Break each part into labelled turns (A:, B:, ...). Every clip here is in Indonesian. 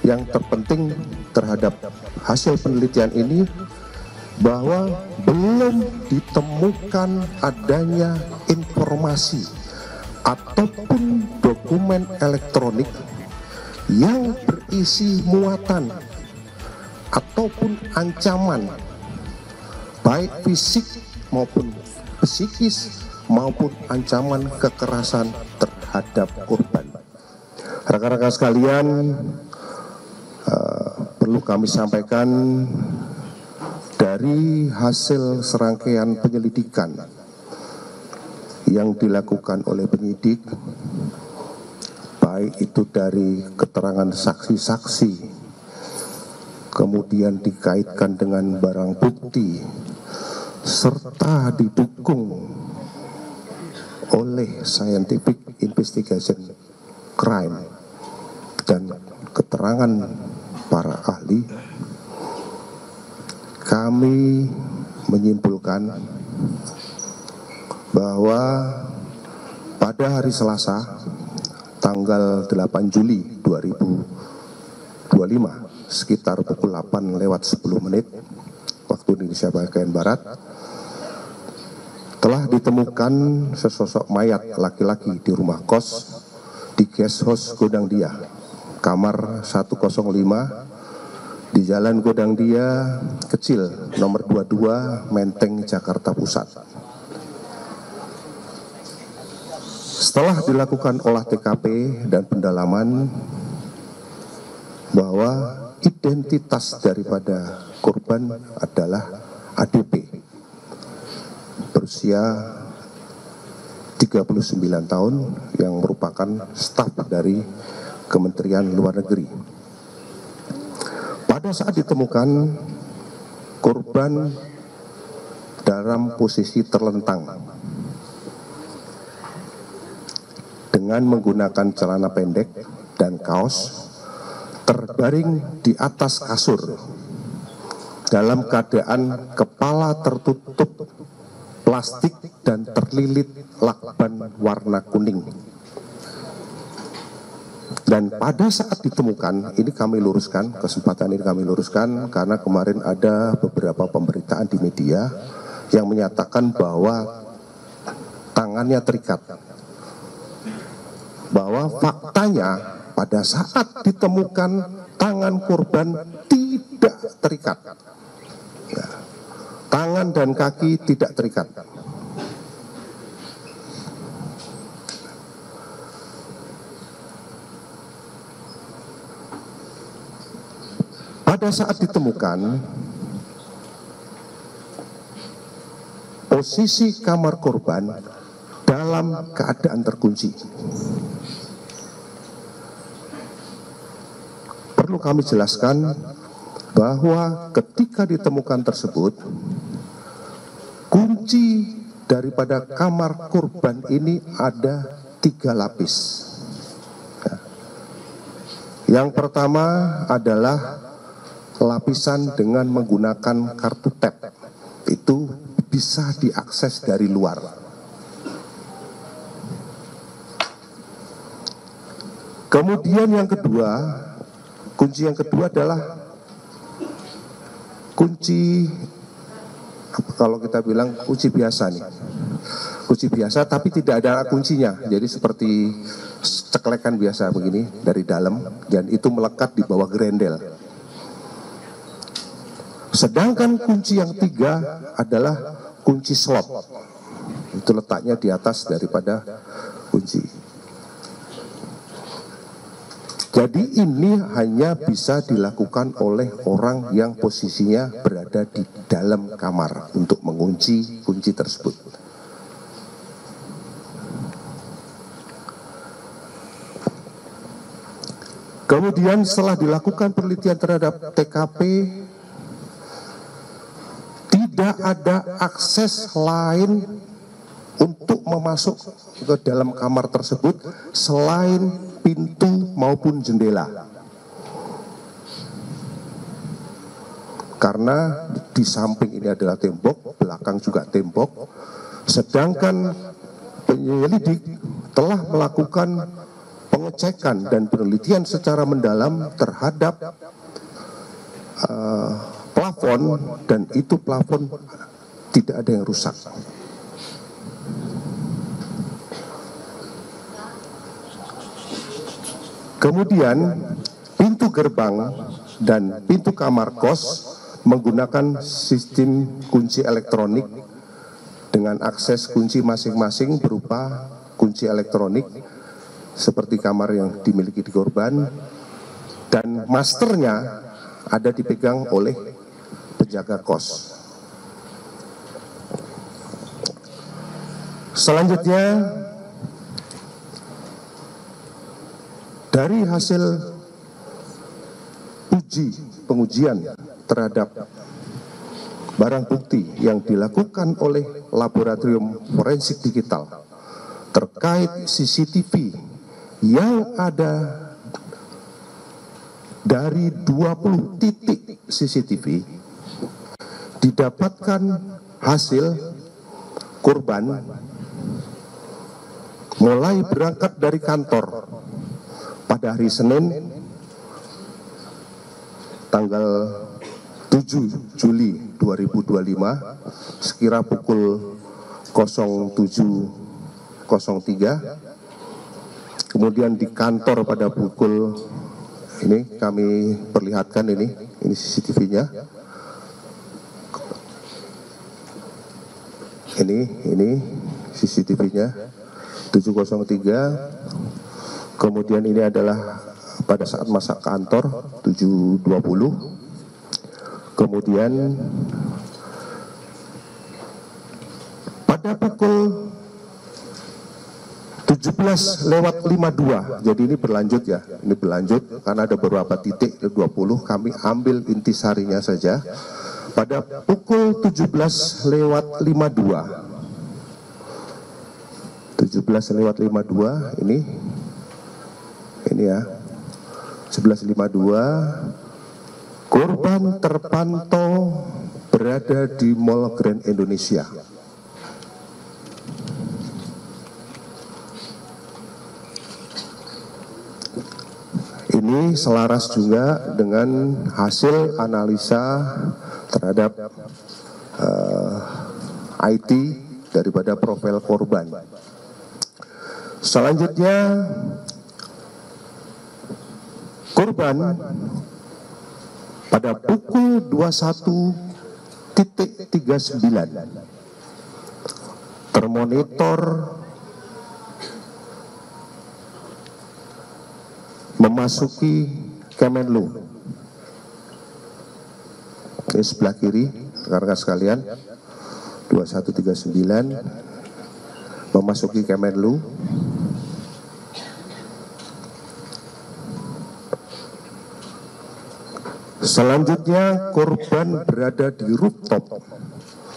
A: yang terpenting terhadap hasil penelitian ini bahwa belum ditemukan adanya informasi ataupun dokumen elektronik yang berisi muatan ataupun ancaman baik fisik maupun psikis maupun ancaman kekerasan terhadap korban. Rekan-rekan sekalian, perlu kami sampaikan dari hasil serangkaian penyelidikan yang dilakukan oleh penyidik, baik itu dari keterangan saksi-saksi, kemudian dikaitkan dengan barang bukti, serta didukung oleh scientific investigation crime dan keterangan para ahli, kami menyimpulkan bahwa pada hari Selasa tanggal 8 Juli 2025 sekitar pukul 8:10 waktu Indonesia bagian Barat telah ditemukan sesosok mayat laki-laki di rumah kos di guest house Godang Dia, kamar 105 di Jalan Godang Dia Kecil nomor 22 Menteng, Jakarta Pusat. Setelah dilakukan olah TKP dan pendalaman bahwa identitas daripada korban adalah ADP berusia 39 tahun yang merupakan staf dari Kementerian Luar Negeri. Pada saat ditemukan, korban dalam posisi terlentang dengan menggunakan celana pendek dan kaos, terbaring di atas kasur dalam keadaan kepala tertutup plastik dan terlilit lakban warna kuning. Dan pada saat ditemukan, ini kami luruskan, kesempatan ini kami luruskan karena kemarin ada beberapa pemberitaan di media yang menyatakan bahwa tangannya terikat. Bahwa faktanya pada saat ditemukan tangan korban tidak terikat. Ya. Tangan dan kaki tidak terikat. Pada saat ditemukan, posisi kamar korban dalam keadaan terkunci. Perlu kami jelaskan bahwa ketika ditemukan tersebut, kunci daripada kamar korban ini ada 3 lapis. Yang pertama adalah lapisan dengan menggunakan kartu tap. Itu bisa diakses dari luar. Kemudian yang kedua, kunci yang kedua adalah kunci, kalau kita bilang kunci biasa nih, kunci biasa tapi tidak ada kuncinya, jadi seperti ceklekan biasa begini dari dalam, dan itu melekat di bawah grendel. Sedangkan kunci yang 3 adalah kunci slot, itu letaknya di atas daripada kunci. Jadi ini hanya bisa dilakukan oleh orang yang posisinya berada di dalam kamar untuk mengunci kunci tersebut. Kemudian setelah dilakukan penelitian terhadap TKP, tidak ada akses lain untuk memasuk ke dalam kamar tersebut selain pintu maupun jendela. Karena di samping ini adalah tembok, belakang juga tembok, sedangkan penyelidik telah melakukan pengecekan dan penelitian secara mendalam terhadap plafon, dan itu plafon tidak ada yang rusak. Kemudian pintu gerbang dan pintu kamar kos menggunakan sistem kunci elektronik dengan akses kunci masing-masing berupa kunci elektronik seperti kamar yang dimiliki di korban, dan masternya ada dipegang oleh penjaga kos. Selanjutnya, dari hasil pengujian terhadap barang bukti yang dilakukan oleh laboratorium forensik digital terkait CCTV yang ada dari 20 titik CCTV, didapatkan hasil korban mulai berangkat dari kantor pada hari Senin tanggal 7 Juli 2025 sekira pukul 07.03, kemudian di kantor pada pukul, ini kami perlihatkan, ini CCTV-nya, ini CCTV-nya 7.03. Kemudian ini adalah pada saat masa kantor 7.20. Kemudian pada pukul 17:52, jadi ini berlanjut ya, ini berlanjut karena ada beberapa titik 20, kami ambil intisarinya saja. Pada pukul 17:52 ini ya, 11:52 korban terpantau berada di Mall Grand Indonesia. Ini selaras juga dengan hasil analisa terhadap IT daripada profil korban. Selanjutnya, korban pada pukul 21.39 termonitor memasuki Kemenlu. Ini sebelah kiri, rekan-rekan sekalian, 21.39 memasuki Kemenlu. Selanjutnya korban berada di rooftop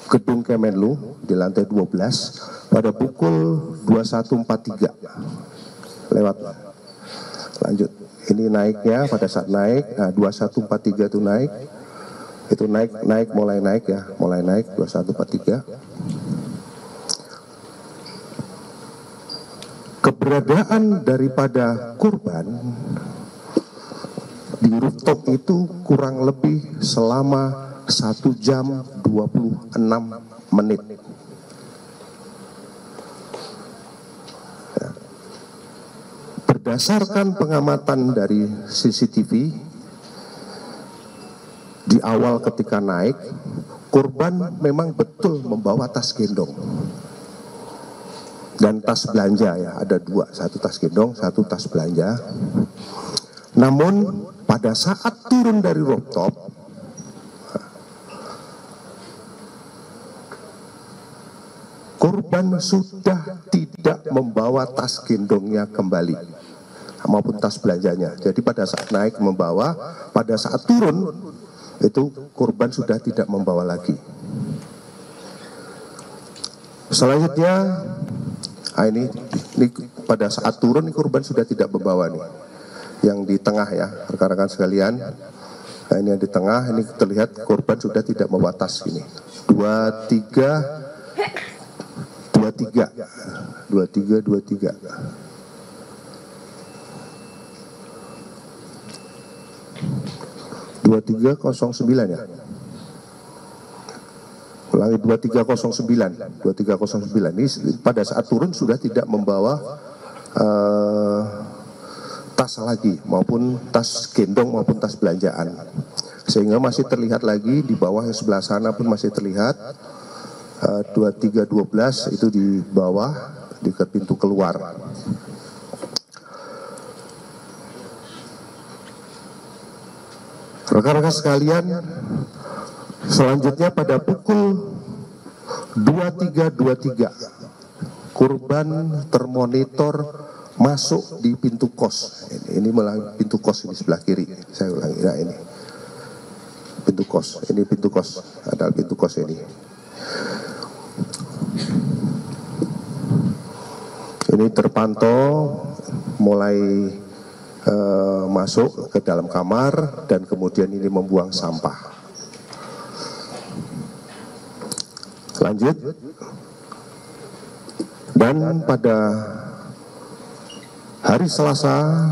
A: gedung Kemenlu di lantai 12 pada pukul 21.43 lewat. Lanjut, ini naiknya pada saat naik, nah 21.43 itu naik, mulai naik 21.43. Keberadaan daripada korban di rooftop itu kurang lebih selama 1 jam 26 menit. Berdasarkan pengamatan dari CCTV, di awal ketika naik, korban memang betul membawa tas gendong dan tas belanja ya, ada dua, satu tas gendong, satu tas belanja. Namun pada saat turun dari rooftop, korban sudah tidak membawa tas gendongnya kembali maupun tas belanjanya. Jadi pada saat naik membawa, pada saat turun itu korban sudah tidak membawa lagi. Selanjutnya, ini pada saat turun korban sudah tidak membawa nih. Yang di tengah ya, rekan-rekan sekalian. Nah, ini yang di tengah, ini terlihat korban sudah tidak membawa tas ini. 23. 2309 ya. Ulangi 2309 ini pada saat turun sudah tidak membawa tas lagi, maupun tas gendong maupun tas belanjaan, sehingga masih terlihat lagi di bawah yang sebelah sana pun masih terlihat 2312 itu di bawah di pintu keluar. Rekan-rekan sekalian, selanjutnya pada pukul 23.23 korban termonitor masuk di pintu kos. Ini melalui pintu kos ini sebelah kiri. Saya ulangi, nah ini pintu kos. Ini pintu kos, ada pintu kos ini. Ini terpantau mulai masuk ke dalam kamar dan kemudian ini membuang sampah. Lanjut. Dan pada hari Selasa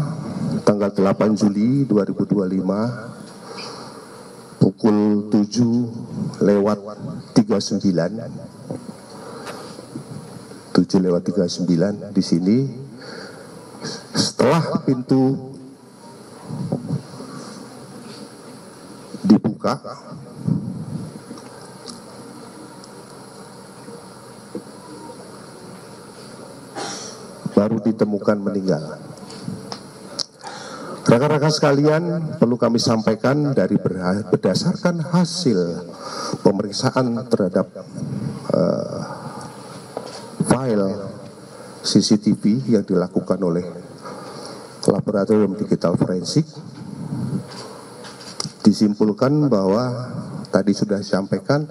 A: tanggal 8 Juli 2025 pukul 7:39 di sini, setelah pintu dibuka, baru ditemukan meninggal. Rekan-rekan sekalian, perlu kami sampaikan dari berdasarkan hasil pemeriksaan terhadap file CCTV yang dilakukan oleh Laboratorium Digital Forensik, disimpulkan bahwa tadi sudah disampaikan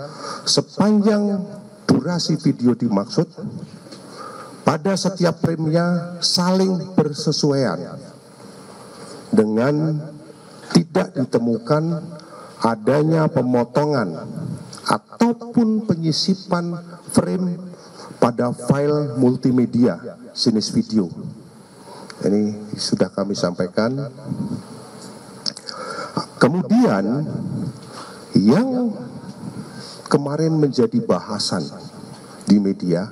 A: sepanjang durasi video dimaksud pada setiap frame-nya saling bersesuaian dengan tidak ditemukan adanya pemotongan ataupun penyisipan frame pada file multimedia jenis video. Ini sudah kami sampaikan. Kemudian yang kemarin menjadi bahasan di media,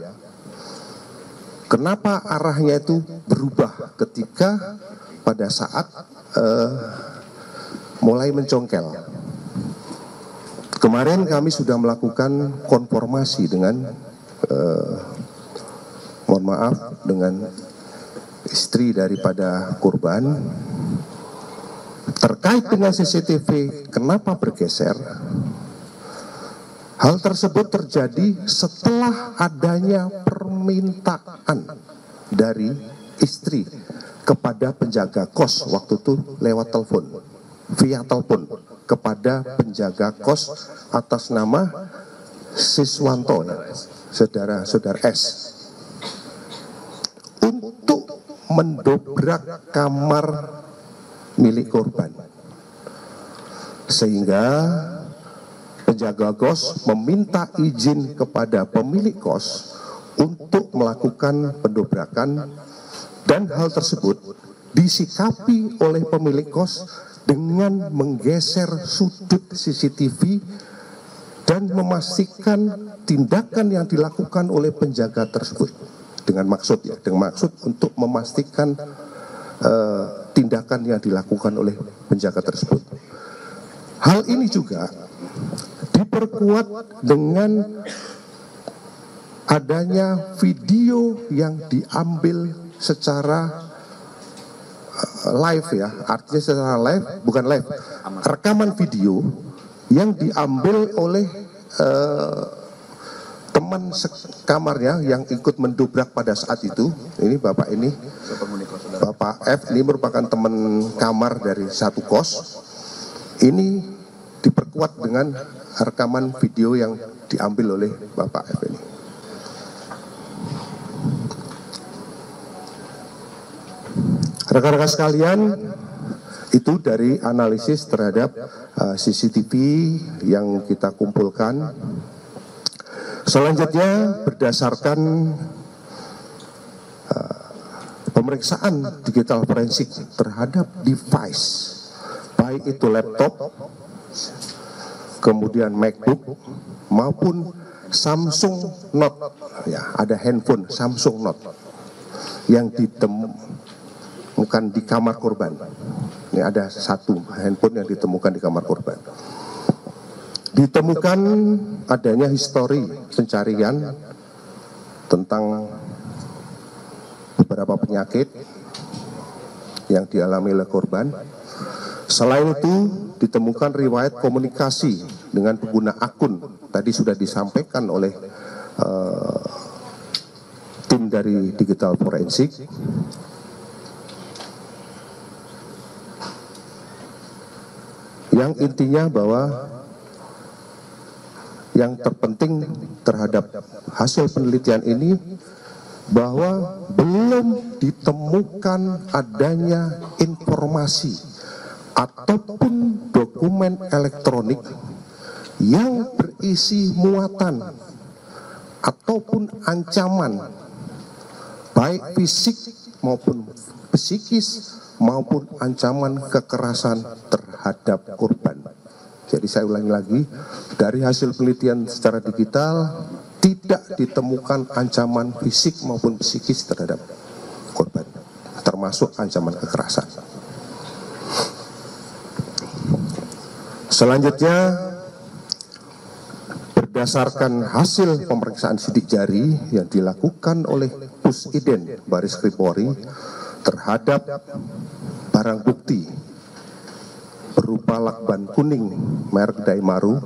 A: kenapa arahnya itu berubah ketika pada saat mulai mencongkel. Kemarin kami sudah melakukan konfirmasi dengan mohon maaf dengan istri daripada korban terkait dengan CCTV kenapa bergeser. Hal tersebut terjadi setelah adanya permintaan dari istri kepada penjaga kos waktu itu lewat telepon, via telepon kepada penjaga kos atas nama Siswanto, saudara S, untuk mendobrak kamar milik korban, sehingga penjaga kos meminta izin kepada pemilik kos untuk melakukan pendobrakan, dan hal tersebut disikapi oleh pemilik kos dengan menggeser sudut CCTV dan memastikan tindakan yang dilakukan oleh penjaga tersebut dengan maksud untuk memastikan tindakan yang dilakukan oleh penjaga tersebut. Hal ini juga diperkuat dengan adanya video yang diambil secara live ya, artinya secara live, bukan live, rekaman video yang diambil oleh teman sekamarnya yang ikut mendobrak pada saat itu. Ini Bapak ini, Bapak F, ini merupakan teman kamar dari satu kos. Ini diperkuat dengan rekaman video yang diambil oleh Bapak F ini. Rekan-rekan sekalian, itu dari analisis terhadap CCTV yang kita kumpulkan. Selanjutnya berdasarkan pemeriksaan digital forensik terhadap device baik itu laptop, kemudian MacBook maupun Samsung Note, ya ada handphone Samsung Note yang ditemukan di kamar korban. Ini ada satu handphone yang ditemukan di kamar korban. Ditemukan adanya histori pencarian tentang beberapa penyakit yang dialami oleh korban. Selain itu, ditemukan riwayat komunikasi dengan pengguna akun. Tadi sudah disampaikan oleh tim dari digital forensik. Yang intinya bahwa yang terpenting terhadap hasil penelitian ini bahwa belum ditemukan adanya informasi ataupun dokumen elektronik yang berisi muatan ataupun ancaman baik fisik maupun psikis maupun ancaman kekerasan terhadap korban. Jadi saya ulangi lagi, dari hasil penelitian secara digital tidak ditemukan ancaman fisik maupun psikis terhadap korban, termasuk ancaman kekerasan. Selanjutnya, berdasarkan hasil pemeriksaan sidik jari yang dilakukan oleh Pusiden Baris Krim Polri terhadap barang bukti berupa lakban kuning merek Daimaru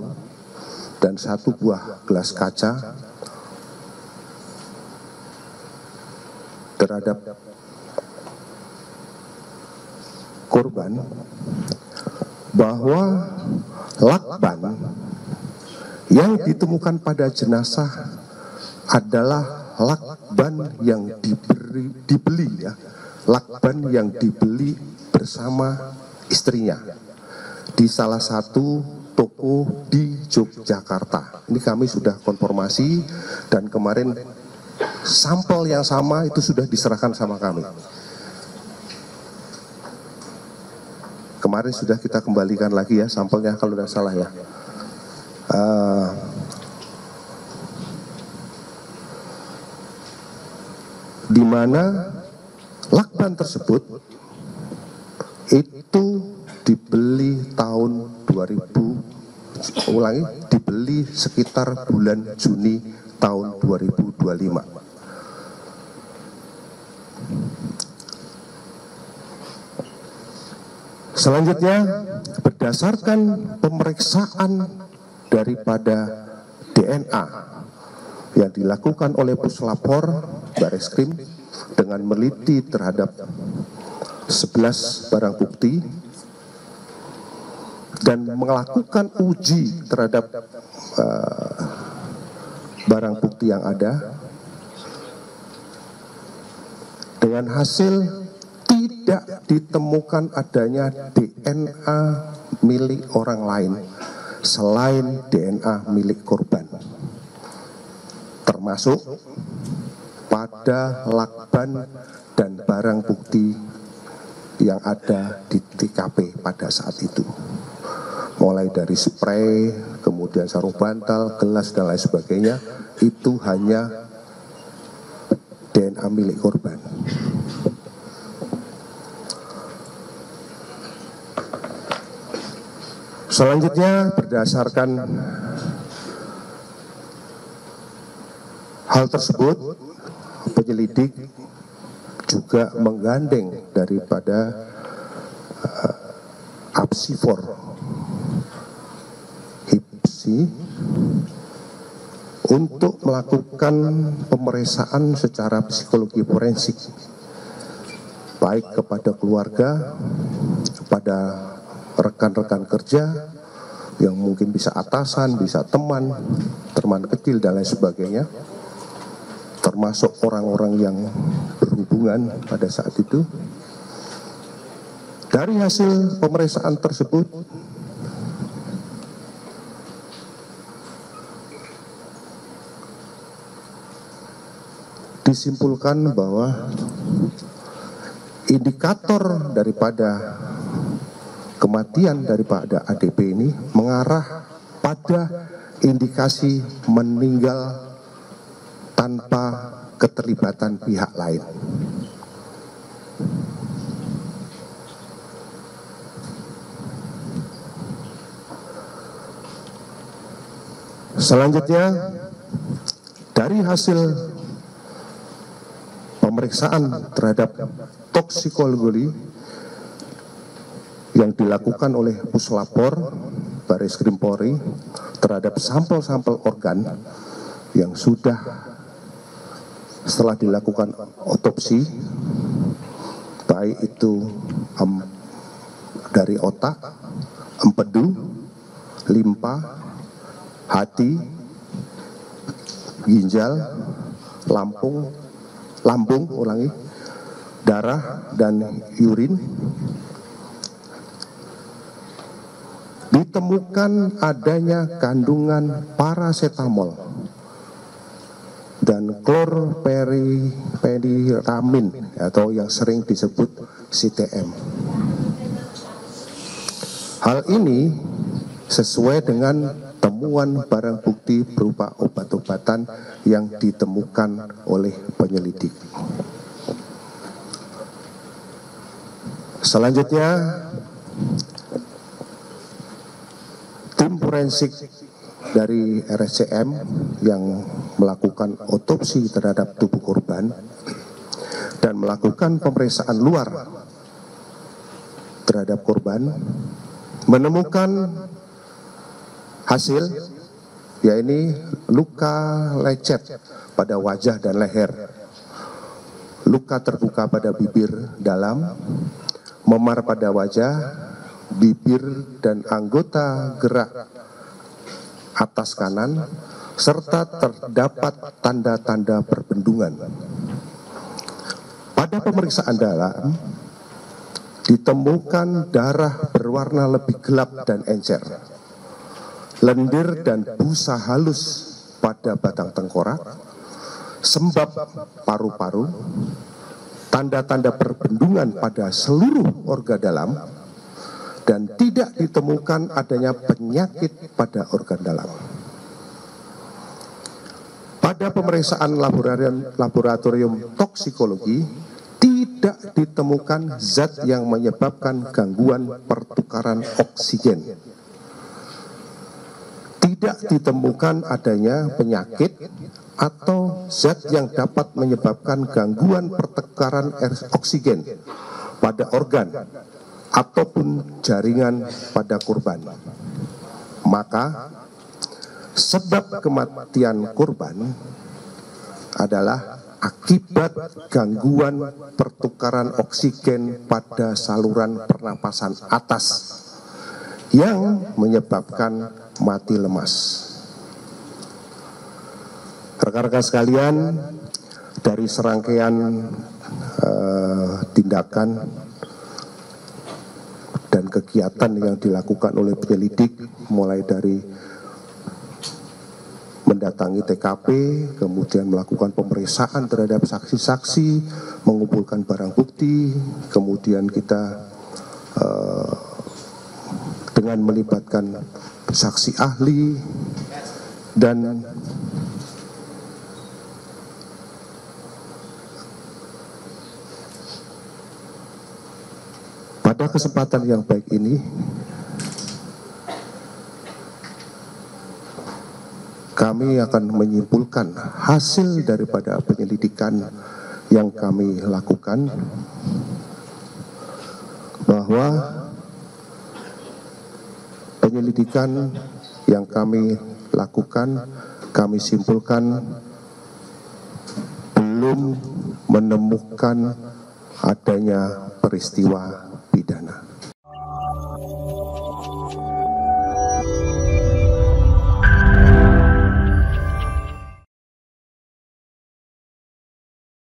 A: dan satu buah gelas kaca terhadap korban, bahwa lakban yang ditemukan pada jenazah adalah lakban yang dibeli lakban yang dibeli bersama istrinya di salah satu toko di Yogyakarta. Ini kami sudah konfirmasi dan kemarin sampel yang sama itu sudah diserahkan sama kami. Kemarin sudah kita kembalikan lagi ya sampelnya kalau tidak salah ya. Di mana lakban tersebut itu dibeli tahun 2000, dibeli sekitar bulan Juni tahun 2025. Selanjutnya, berdasarkan pemeriksaan daripada DNA yang dilakukan oleh Puslapor Baris Krim dengan meliti terhadap 11 barang bukti dan melakukan uji terhadap barang bukti yang ada, dengan hasil tidak ditemukan adanya DNA milik orang lain selain DNA milik korban, termasuk pada lakban dan barang bukti yang ada di TKP pada saat itu, mulai dari spray, kemudian sarung bantal, gelas dan lain sebagainya, itu hanya DNA milik korban. Selanjutnya, berdasarkan hal tersebut, penyelidik juga menggandeng daripada Apsifor HIPSI untuk melakukan pemeriksaan secara psikologi forensik baik kepada keluarga, kepada rekan-rekan kerja yang mungkin bisa atasan, bisa teman kecil dan lain sebagainya, termasuk orang-orang yang berhubungan pada saat itu. Dari hasil pemeriksaan tersebut, disimpulkan bahwa indikator daripada kematian daripada ADP ini mengarah pada indikasi meninggal tanpa keterlibatan pihak lain. Selanjutnya, dari hasil pemeriksaan terhadap toksikologi yang dilakukan oleh Puslapor Baris Krim Polri terhadap sampel-sampel organ yang sudah setelah dilakukan otopsi, baik itu dari otak, empedu, limpa, hati, ginjal, lambung, darah, dan urin, ditemukan adanya kandungan parasetamol dan klorperipheniramin atau yang sering disebut CTM. Hal ini sesuai dengan temuan barang bukti berupa obat-obatan yang ditemukan oleh penyelidik. Selanjutnya, tim forensik dari RSCM yang melakukan otopsi terhadap tubuh korban dan melakukan pemeriksaan luar terhadap korban menemukan hasil, yaitu luka lecet pada wajah dan leher, luka terbuka pada bibir dalam, memar pada wajah, bibir dan anggota gerak atas kanan, serta terdapat tanda-tanda perbendungan. Pada pemeriksaan dalam, ditemukan darah berwarna lebih gelap dan encer, lendir dan busa halus pada batang tengkorak, sembab paru-paru, tanda-tanda perbendungan pada seluruh organ dalam, dan tidak ditemukan adanya penyakit pada organ dalam. Pada pemeriksaan laboratorium toksikologi, tidak ditemukan zat yang menyebabkan gangguan pertukaran oksigen. Tidak ditemukan adanya penyakit atau zat yang dapat menyebabkan gangguan pertukaran oksigen pada organ ataupun jaringan pada korban. Maka sebab kematian korban adalah akibat gangguan pertukaran oksigen pada saluran pernapasan atas yang menyebabkan mati lemas. Rekan-rekan sekalian, dari serangkaian tindakan dan kegiatan yang dilakukan oleh penyelidik, mulai dari mendatangi TKP, kemudian melakukan pemeriksaan terhadap saksi-saksi, mengumpulkan barang bukti, kemudian kita dengan melibatkan saksi ahli, dan pada kesempatan yang baik ini kami akan menyimpulkan hasil daripada penyelidikan yang kami lakukan, bahwa penyelidikan yang kami lakukan, kami simpulkan belum menemukan adanya peristiwa